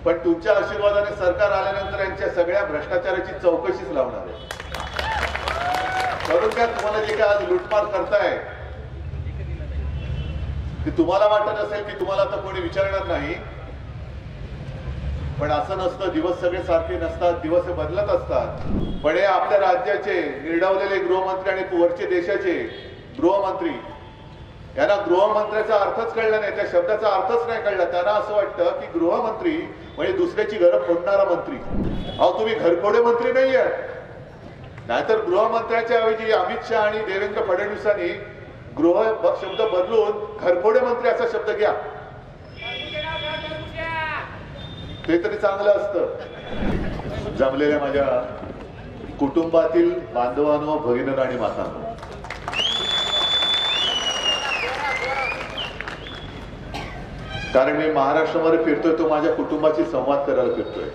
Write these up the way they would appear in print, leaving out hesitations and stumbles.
पण तुमच्या आशीर्वादाने सरकार आल्यानंतर यांच्या सगळ्या भ्रष्टाचाराची चौकशीच लावणार आहे। करून काय तुम्हाला जे काय आज लुटमार करताय ते तुम्हाला वाटत असेल की तुम्हाला आता कोणी विचारणार नाही, पण असं नसतं। दिवस सगळे सारखे नसतात, दिवस हे बदलत असतात। पण हे आपल्या राज्याचे निर्डावलेले गृहमंत्री आणि वरचे देशाचे गृहमंत्री यांना गृहमंत्र्याचा अर्थच कळला नाही, त्या शब्दाचा अर्थच नाही कळला। त्यांना असं वाटतं की गृहमंत्री म्हणजे दुसऱ्याची घर फोडणारा मंत्री। अहो तुम्ही घरफोडे मंत्री नाही आहात। नाहीतर गृहमंत्र्याच्या ऐवजी अमित शहा आणि देवेंद्र फडणवीसांनी गृह शब्द बदलून घरफोडे मंत्री असा शब्द घ्या, ते तरी चांगलं असतं। जमलेल्या माझ्या कुटुंबातील बांधवांनो, भगिनींनो आणि मातांनो, कारण मी महाराष्ट्रामध्ये फिरतोय तो माझ्या कुटुंबाशी संवाद करायला फिरतोय।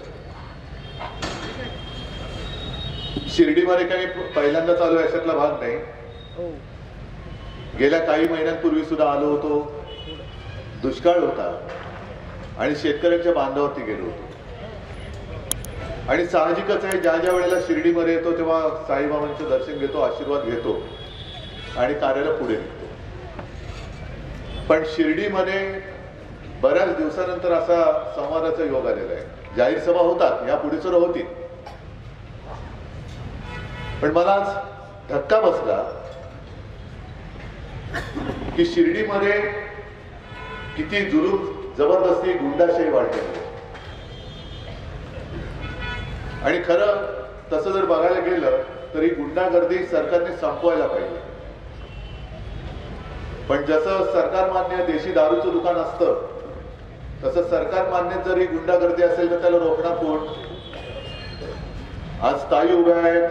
शिर्डीमध्ये काही पहिल्यांदा चालू याच्यातला भाग नाही। गेल्या काही महिन्यांपूर्वी सुद्धा आलो होतो, दुष्काळ होता आणि शेतकऱ्यांच्या बांधावरती गेलो होतो। आणि साहजिकच आहे, ज्या ज्या वेळेला शिर्डीमध्ये येतो तेव्हा साईबाबांचं दर्शन घेतो, आशीर्वाद घेतो आणि कार्याला पुढे निघतो। पण शिर्डीमध्ये बऱ्याच दिवसानंतर असा संवादाचा योग आलेला आहे। जाहीर सभा होतात, या पुढे सुद्धा होती, पण मला आज धक्का बसला की शिर्डीमध्ये किती जुलूम, जबरदस्ती, गुंडाशाही वाढलेली आहे। आणि खरं तसं जर बघायला गेलं तरी गुंडागर्दी सरकारने संपवायला पाहिजे। पण जसं सरकार मान्य देशी दारूचं दुकान असतं, तसं सरकार मान्य जरी गुंडागर्दी असेल तर त्याला रोखणार कोण? आज ताई उभ्या आहेत,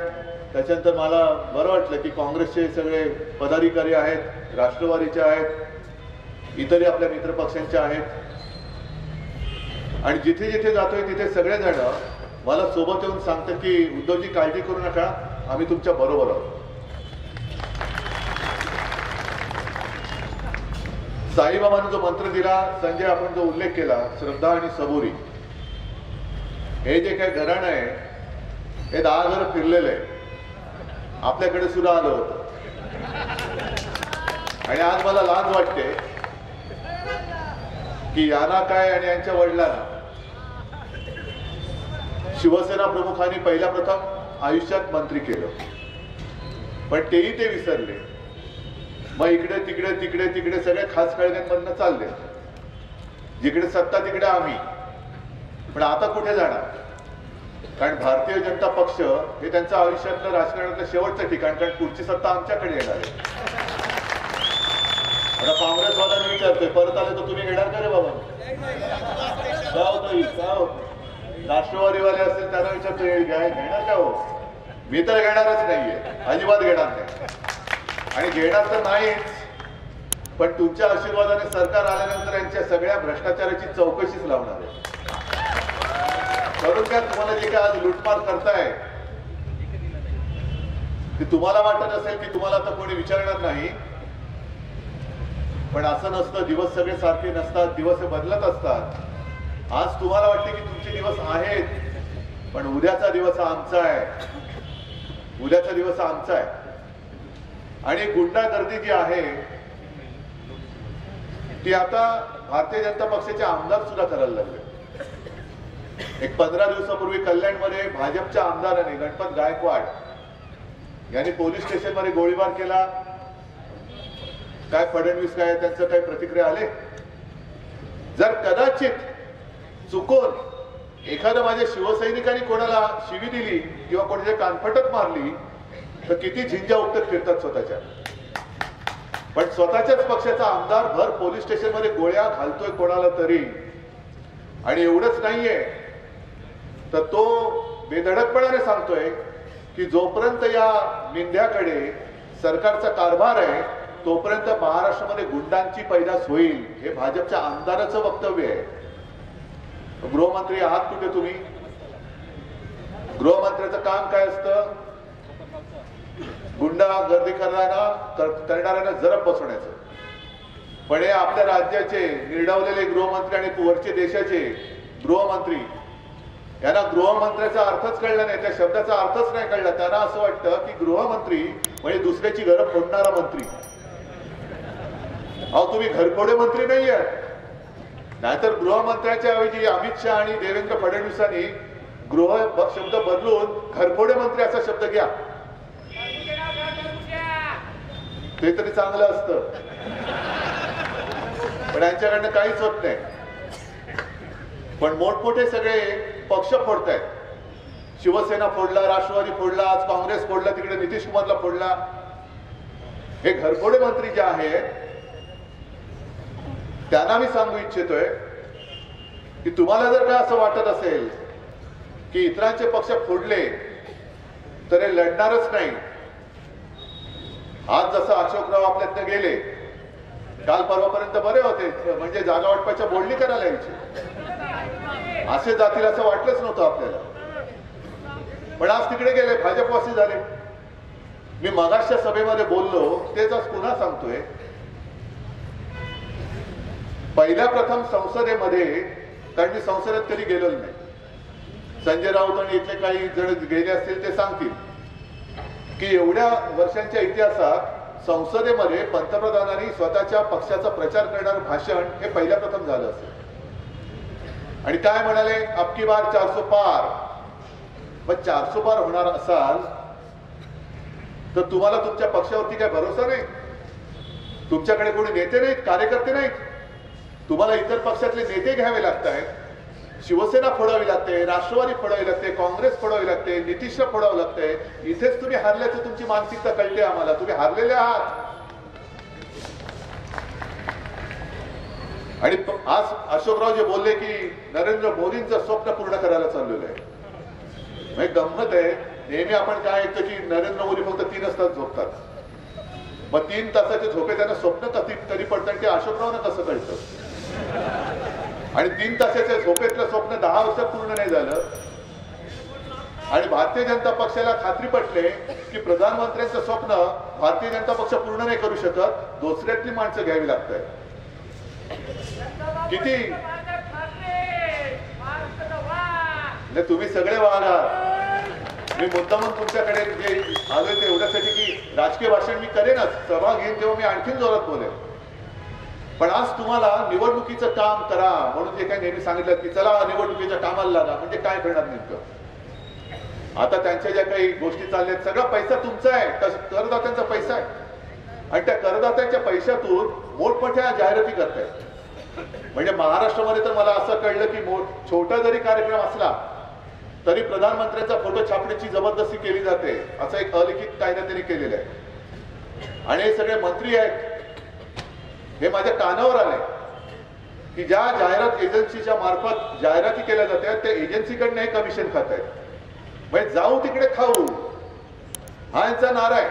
त्याच्यानंतर मला बरं वाटलं की काँग्रेसचे सगळे पदाधिकारी आहेत, राष्ट्रवादीचे आहेत, इतरही आपल्या मित्र पक्षांचे आहेत। आणि जिथे जिथे जातोय तिथे सगळेजण मला सोबत येऊन सांगतात की उद्धवजी काळजी करू नका, आम्ही तुमच्या बरोबर आहोत। साईबाबांनी जो मंत्र दिला, संजय आपण जो उल्लेख केला, श्रद्धा आणि सबुरी, हे जे काही घराणं आहे हे 10 घर फिरलेलं आहे, आपल्याकडे सुद्धा आलं होतं। आणि आज मला लाज वाटते की यांना काय आणि यांच्या वडिलांना शिवसेना प्रमुखांनी पहिल्या प्रथम आयुष्यात मंत्री केलं, पण तेही ते विसरले। मग इकडे तिकडे तिकडे तिकडे सगळे खास कळण्यांमधनं चालले, जिकडे सत्ता तिकडे आम्ही। पण आता कुठे जाणार? कारण भारतीय जनता पक्ष हे त्यांच्या आयुष्यातलं राजकारणातलं शेवटचं ठिकाण, कारण पुढची सत्ता आमच्याकडे येणार आहे। आता काँग्रेसवाल्यांनी विचारतोय, परत आले तर तुम्ही घेणार का रे बाबा? राष्ट्रवादीवाले असतील त्यांना विचारतोय, घेणार का हो? मी तर घेणारच नाहीये, अजिबात घेणार नाही। आणि घेणार तर नाहीच, पण तुमच्या आशीर्वादाने सरकार आल्यानंतर यांच्या सगळ्या भ्रष्टाचाराची चौकशीच लावणार आहे। करून काय तुम्हाला जे काय आज लुटमार करताय ते तुम्हाला वाटत असेल की तुम्हाला आता कोणी विचारणार नाही, पण असं नसतं। दिवस सगळे सारखे नसतात, दिवस हे बदलत असतात। आज तुम्हाला वाटते की तुमचे दिवस आहेत, पण उद्याचा दिवस आमचा आहे, उद्याचा दिवस आमचा आहे। आणि गुंडागर्दी जी आहे ती आता भारतीय जनता पक्षाचे आमदार सुद्धा करायला लागले। एक 15 दिवसापूर्वी कल्याणमध्ये भाजपच्या आमदारांनी, गणपत गायकवाड यांनी पोलीस स्टेशन मध्ये गोळीबार केला। काय फडणवीस काय त्यांचं काय प्रतिक्रिया आले? जर कदाचित चुकून एखाद्या माझ्या शिवसैनिकांनी कोणाला शिवी दिली किंवा कोणाच्या कानफटत मारली तर किती झिंजा उपटत फिरतात स्वतःच्या। पण स्वतःच्याच पक्षाचा आमदार भर पोलीस स्टेशन मध्ये गोळ्या घालतोय कोणाला तरी। आणि एवढंच नाहीये तर तो बेधडकपणाने सांगतोय की जोपर्यंत या मिंध्याकडे सरकारचा कारभार आहे तोपर्यंत महाराष्ट्रामध्ये गुंडांची पैदास होईल, हे भाजपच्या आमदाराचं वक्तव्य आहे। गृहमंत्री आहात कुठे तुम्ही? गृहमंत्र्याचं काम काय असतं? गुंडागर्दी करणाऱ्यांना जरब बसवण्याचं। पण हे आपल्या राज्याचे निर्डावलेले गृहमंत्री आणि वरचे देशाचे गृहमंत्री यांना गृहमंत्र्याचा अर्थच कळला नाही, त्या शब्दाचा अर्थच नाही कळला. त्यांना असं वाटतं की गृहमंत्री म्हणजे दुसऱ्याची घरं फोडणारा मंत्री. अहो तुम्ही घरफोडे मंत्री नाही आहात. नाहीतर गृहमंत्र्याच्या ऐवजी अमित शहा आणि देवेंद्र फडणवीसांनी गृह शब्द बदलून घरफोडे मंत्री असा शब्द घ्या, ते तरी चांगलं असतं. पण यांच्याकडनं काहीच होत नाही. पण मोठमोठे सगळे पक्ष फोडतायत. शिवसेना फोडला, राष्ट्रवादी फोडला, आज काँग्रेस फोडला, तिकडे नितीश कुमारला फोडला. हे घरफोडे मंत्री जे आहेत त्यांना मी सांगू इच्छितोय की तुम्हाला जर का असं वाटत असेल की इतरांचे पक्ष फोडले तर हे लढणारच नाही. आज जसं अशोकराव आपल्यातनं गेले, काल परवापर्यंत बरे होते, म्हणजे जागा वाटपाच्या बोलणी करायला यायची, असे जातील असं वाटलंच नव्हतं आपल्याला. पण आज तिकडे गेले, भाजपवासी झाले. मी मगाशच्या सभेमध्ये बोललो तेच आज पुन्हा सांगतोय. पहिल्या प्रथम संसदेमध्ये, कारण मी संसदेत कधी गेलो नाही, संजय राऊत आणि इथले काही जण गेले असतील ते सांगतील की एवढ्या वर्षांच्या इतिहासात संसदेमध्ये पंतप्रधानांनी स्वतःच्या पक्षाचा प्रचार करणारं भाषण हे पहिल्या प्रथम झालं असेल. आणि काय म्हणाले, अबकी बार 400 पार. पण 400 पार होणार असाल तर तुम्हाला तुमच्या पक्षावरती काय भरोसा नाही? तुमच्याकडे कोणी नेते नाहीत, कार्यकर्ते नाहीत. तुम्हाला इतर पक्षातले नेते घ्यावे लागत आहेत. शिवसेना फोडावी लागते, राष्ट्रवादी फोडावी लागते, काँग्रेस फोडावी लागते, नितीशला फोडावं लागतंय. इथेच तुम्ही हारल्याचं तुमची मानसिकता कळते आम्हाला. तुम्ही हारलेले आहात. आणि आज अशोकराव जे बोलले की नरेंद्र मोदींचं स्वप्न पूर्ण करायला चाललेलं आहे. म्हणजे गंमत आहे, नेहमी आपण काय ऐकतो की नरेंद्र मोदी फक्त 3 तास झोपतात. मग 3 तासाचे झोपे त्यांना स्वप्न कधी पडतात ते अशोकरावना कसं कळतं? आणि 3 तासाच्या झोपेतलं स्वप्न 10 वर्षात पूर्ण नाही झालं. आणि भारतीय जनता पक्षाला खात्री पटले की प्रधानमंत्र्यांचं स्वप्न भारतीय जनता पक्ष पूर्ण नाही करू शकत, दुसऱ्यातली माणसं घ्यावी लागत आहेत. किती तुम्ही सगळे वागा. मी मुद्दामून तुमच्याकडे जे आलोय ते एवढ्यासाठी की राजकीय भाषण मी करेनच, सभा घेईन तेव्हा मी आणखीन जोरात बोलेन. पण आज तुम्हाला निवडणुकीचं काम करा म्हणून जे काही नेहमी सांगितलं की चला निवडणुकीच्या कामाला लागा, म्हणजे काय करणार नेमकं? आता त्यांच्या ज्या काही गोष्टी चालल्यात सगळा पैसा तुमचा आहे, करदात्यांचा पैसा आहे. आणि त्या करदात्यांच्या पैशातून मोठमोठ्या जाहिराती करतायत. म्हणजे महाराष्ट्रामध्ये तर मला असं कळलं की छोटा जरी कार्यक्रम असला तरी प्रधानमंत्र्यांचा फोटो छापण्याची जबरदस्ती केली जाते, असं एक अलिखित कायदा त्यांनी केलेला आहे. आणि हे सगळे मंत्री आहेत, हे माझ्या कानावर आले की ज्या जाहिरात एजन्सीच्या मार्फत जाहिराती केल्या जातात त्या एजन्सीकडनं हे कमिशन खात आहेत. म्हणजे जाऊ तिकडे खाऊ, हा यांचा नारा आहे.